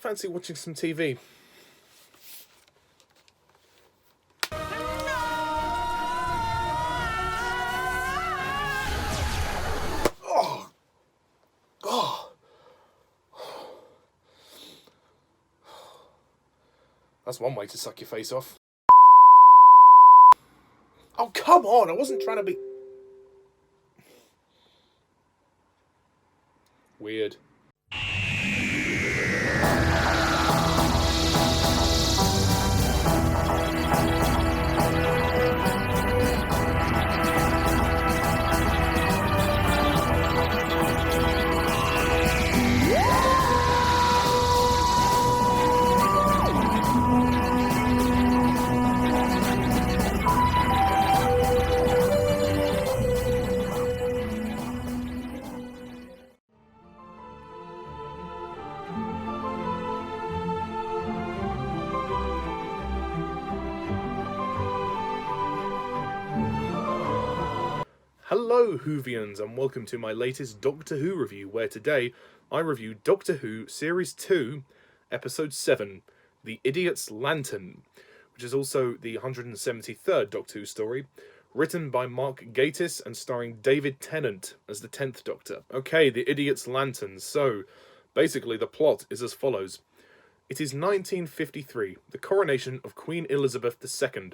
fancy watching some TV. Oh! Oh! That's one way to suck your face off. Oh, come on! I wasn't trying to be... Weird. Hello Whovians and welcome to my latest Doctor Who review, where today I review Doctor Who Series 2, Episode 7, The Idiot's Lantern, which is also the 173rd Doctor Who story, written by Mark Gatiss and starring David Tennant as the 10th Doctor. Okay, The Idiot's Lantern. So, basically the plot is as follows. It is 1953, the coronation of Queen Elizabeth II,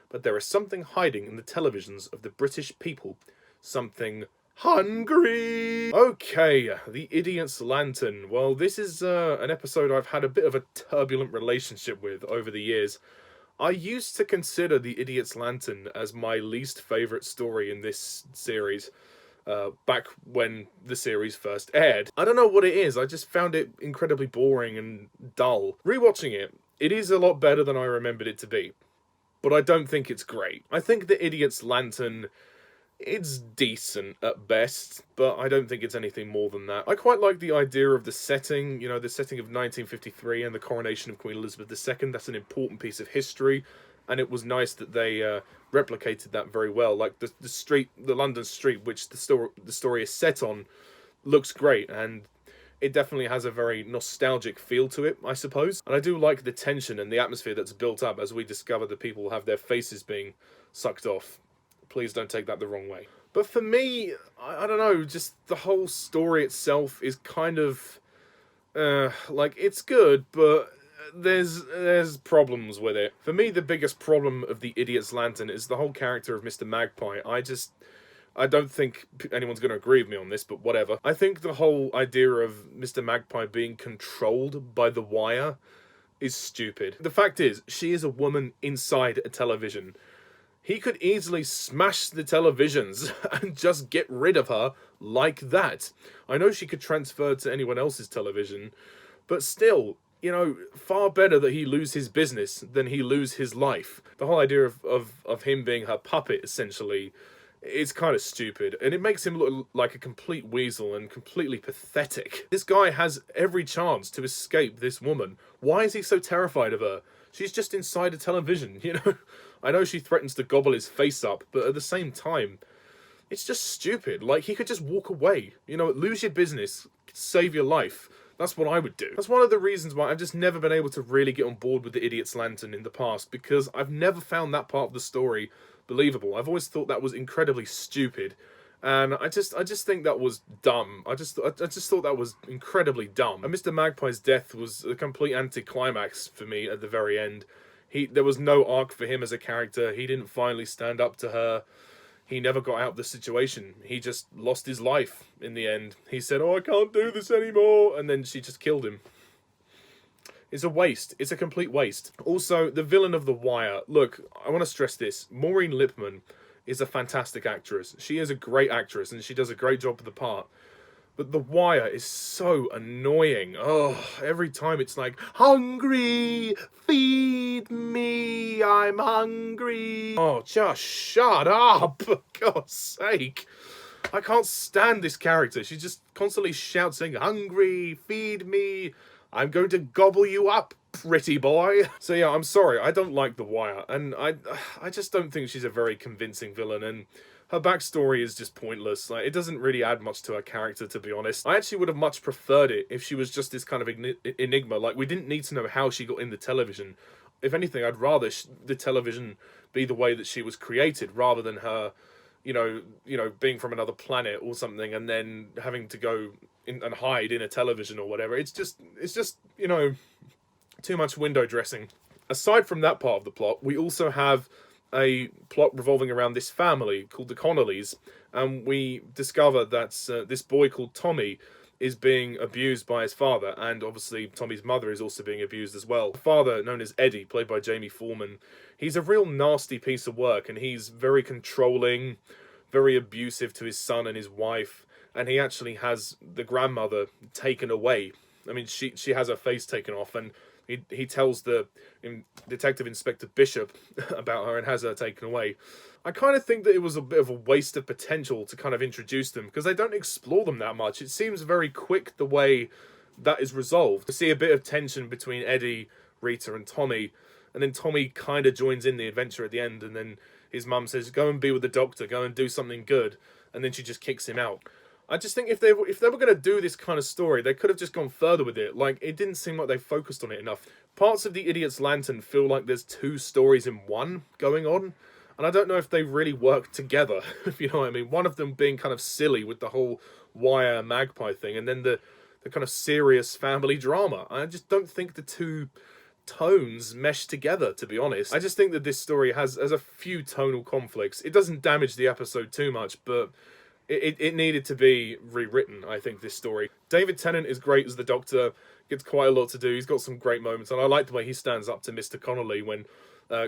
but there is something hiding in the televisions of the British people. Something hungry! Okay, The Idiot's Lantern. Well, this is an episode I've had a bit of a turbulent relationship with over the years. I used to consider The Idiot's Lantern as my least favourite story in this series, back when the series first aired. I don't know what it is, I just found it incredibly boring and dull. Rewatching it, it is a lot better than I remembered it to be, but I don't think it's great. I think The Idiot's Lantern... it's decent at best, but I don't think it's anything more than that. I quite like the idea of the setting, you know, the setting of 1953 and the coronation of Queen Elizabeth II. That's an important piece of history, and it was nice that they replicated that very well. Like, the London street, which the story is set on, looks great, and it definitely has a very nostalgic feel to it, I suppose. And I do like the tension and the atmosphere that's built up as we discover that people have their faces being sucked off. Please don't take that the wrong way. But for me, I don't know, just the whole story itself is kind of... like, it's good, but there's problems with it. For me, the biggest problem of The Idiot's Lantern is the whole character of Mr. Magpie. I don't think anyone's going to agree with me on this, but whatever. I think the whole idea of Mr. Magpie being controlled by the wire is stupid. The fact is, she is a woman inside a television. He could easily smash the televisions and just get rid of her like that. I know she could transfer to anyone else's television, but still, you know, far better that he lose his business than he lose his life. The whole idea of him being her puppet, essentially, is kind of stupid, and it makes him look like a complete weasel and completely pathetic. This guy has every chance to escape this woman. Why is he so terrified of her? She's just inside a television, you know? I know she threatens to gobble his face up, but at the same time, it's just stupid. Like, he could just walk away. You know, lose your business, save your life. That's what I would do. That's one of the reasons why I've just never been able to really get on board with The Idiot's Lantern in the past, because I've never found that part of the story believable. I've always thought that was incredibly stupid. And I just think that was dumb. I just thought that was incredibly dumb. And Mr. Magpie's death was a complete anticlimax for me at the very end. There was no arc for him as a character. He didn't finally stand up to her. He never got out of the situation. He just lost his life in the end. He said, "Oh, I can't do this anymore," and then she just killed him. It's a waste. It's a complete waste. Also, the villain of The Wire. Look, I want to stress this. Maureen Lipman is a fantastic actress. She is a great actress, and she does a great job of the part. But The Wire is so annoying. Oh, every time it's like, "Hungry, feed me, I'm hungry." Oh, just shut up, for God's sake. I can't stand this character. She just constantly shouts saying, "Hungry, feed me, I'm going to gobble you up, pretty boy." So yeah, I'm sorry, I don't like The Wire, and I just don't think she's a very convincing villain, and Her backstory is just pointless. Like, it doesn't really add much to her character, to be honest. I actually would have much preferred it if she was just this kind of enigma. Like, we didn't need to know how she got in the television. If anything, I'd rather the television be the way that she was created, rather than her, being from another planet or something, and then having to go and hide in a television or whatever. It's just too much window dressing. Aside from that part of the plot, we also have a plot revolving around this family called the Connollys, and we discover that this boy called Tommy is being abused by his father, and obviously Tommy's mother is also being abused as well. The father, known as Eddie, played by Jamie Foreman, he's a real nasty piece of work, and he's very controlling, very abusive to his son and his wife, and he actually has the grandmother taken away. I mean, she has her face taken off, and he tells the Detective Inspector Bishop about her and has her taken away. I kind of think that it was a bit of a waste of potential to kind of introduce them, because they don't explore them that much. It seems very quick the way that is resolved. We see a bit of tension between Eddie, Rita, and Tommy, and then Tommy kind of joins in the adventure at the end, and then his mum says, go and be with the doctor, go and do something good, and then she just kicks him out. I just think if they were going to do this kind of story, they could have just gone further with it. Like, it didn't seem like they focused on it enough. Parts of The Idiot's Lantern feel like there's two stories in one going on, and I don't know if they really work together, if you know what I mean. One of them being kind of silly with the whole wire magpie thing, and then the kind of serious family drama. I just don't think the two tones mesh together, to be honest. I just think that this story has a few tonal conflicts. It doesn't damage the episode too much, but it needed to be rewritten, I think, this story. David Tennant is great as the Doctor, gets quite a lot to do, he's got some great moments, and I like the way he stands up to Mr. Connolly when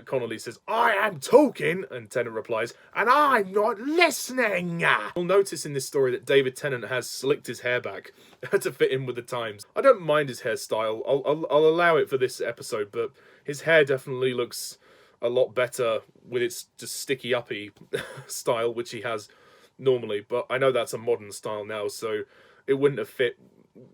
Connolly says, I am talking, and Tennant replies, and I'm not listening. You'll notice in this story that David Tennant has slicked his hair back to fit in with the times. I don't mind his hairstyle, I'll allow it for this episode, but his hair definitely looks a lot better with its just sticky uppy style, which he has normally, but I know that's a modern style now, so it wouldn't have fit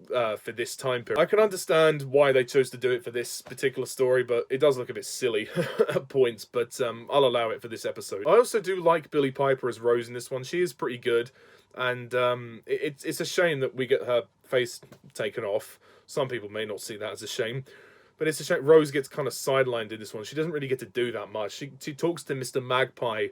for this time period. I can understand why they chose to do it for this particular story, but it does look a bit silly at points, but I'll allow it for this episode. I also do like Billie Piper as Rose in this one. She is pretty good, and it's a shame that we get her face taken off. Some people may not see that as a shame, but it's a shame. Rose gets kind of sidelined in this one. She doesn't really get to do that much. She talks to Mr. Magpie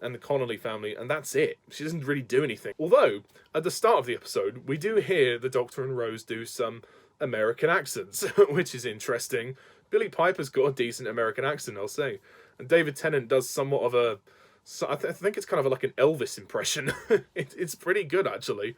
and the Connolly family, and that's it. She doesn't really do anything. Although, at the start of the episode, we do hear the Doctor and Rose do some American accents, which is interesting. Billie Piper's got a decent American accent, I'll say. And David Tennant does somewhat of a... I think it's kind of like an Elvis impression. It's pretty good, actually.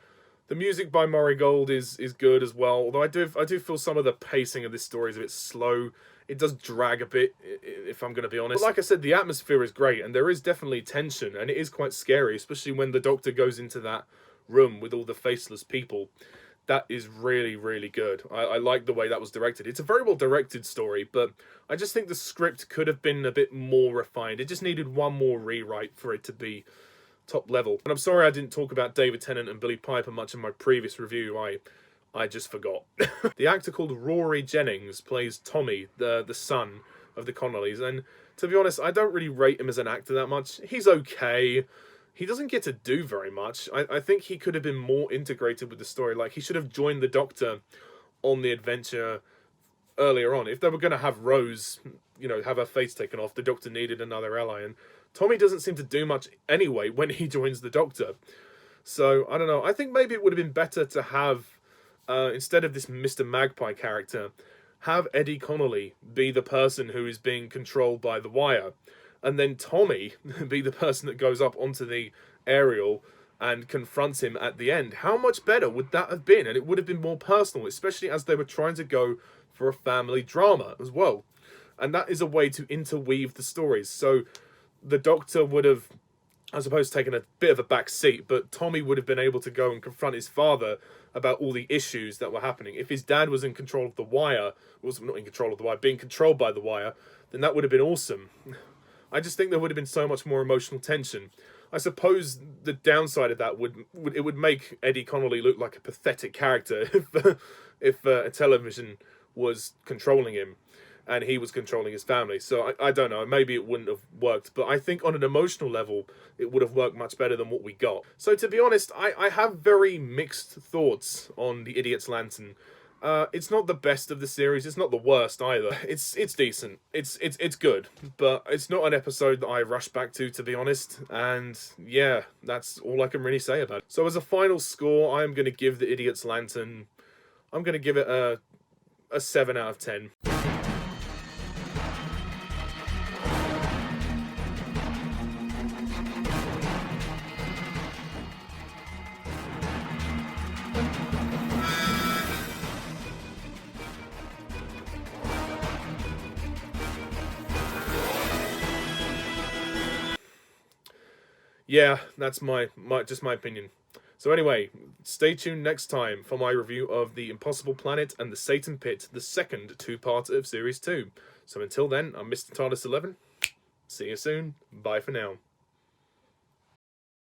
The music by Murray Gold is good as well, although I do feel some of the pacing of this story is a bit slow. It does drag a bit, if I'm going to be honest. But like I said, the atmosphere is great, and there is definitely tension, and it is quite scary, especially when the Doctor goes into that room with all the faceless people. That is really, really good. I like the way that was directed. It's a very well directed story, but I just think the script could have been a bit more refined. It just needed one more rewrite for it to be top level. And I'm sorry I didn't talk about David Tennant and Billie Piper much in my previous review. I just forgot. The actor called Rory Jennings plays Tommy, the son of the Connollys, and to be honest, I don't really rate him as an actor that much. He's okay. He doesn't get to do very much. I think he could have been more integrated with the story. Like, he should have joined the Doctor on the adventure earlier on. If they were going to have Rose, have her face taken off, the Doctor needed another ally, and Tommy doesn't seem to do much anyway when he joins the Doctor. So, I don't know. I think maybe it would have been better to have, instead of this Mr. Magpie character, have Eddie Connolly be the person who is being controlled by the wire, and then Tommy be the person that goes up onto the aerial and confronts him at the end. How much better would that have been? And it would have been more personal, especially as they were trying to go for a family drama as well. And that is a way to interweave the stories. So the Doctor would have, I suppose, taken a bit of a back seat, but Tommy would have been able to go and confront his father about all the issues that were happening. If his dad was in control of the wire, was not in control of the wire, being controlled by the wire, then that would have been awesome. I just think there would have been so much more emotional tension. I suppose the downside of that would make Eddie Connolly look like a pathetic character if a television was controlling him. and he was controlling his family. So I don't know, maybe it wouldn't have worked, but I think on an emotional level, it would have worked much better than what we got. So to be honest, I have very mixed thoughts on The Idiot's Lantern. It's not the best of the series. It's not the worst either. It's decent. It's good, but it's not an episode that I rush back to be honest. And yeah, that's all I can really say about it. So as a final score, I'm going to give The Idiot's Lantern, I'm going to give it a 7 out of 10. Yeah, that's my just my opinion. So anyway, stay tuned next time for my review of The Impossible Planet and the Satan Pit, the second two-parter of Series 2. So until then, I'm Mr. TARDIS11. See you soon. Bye for now.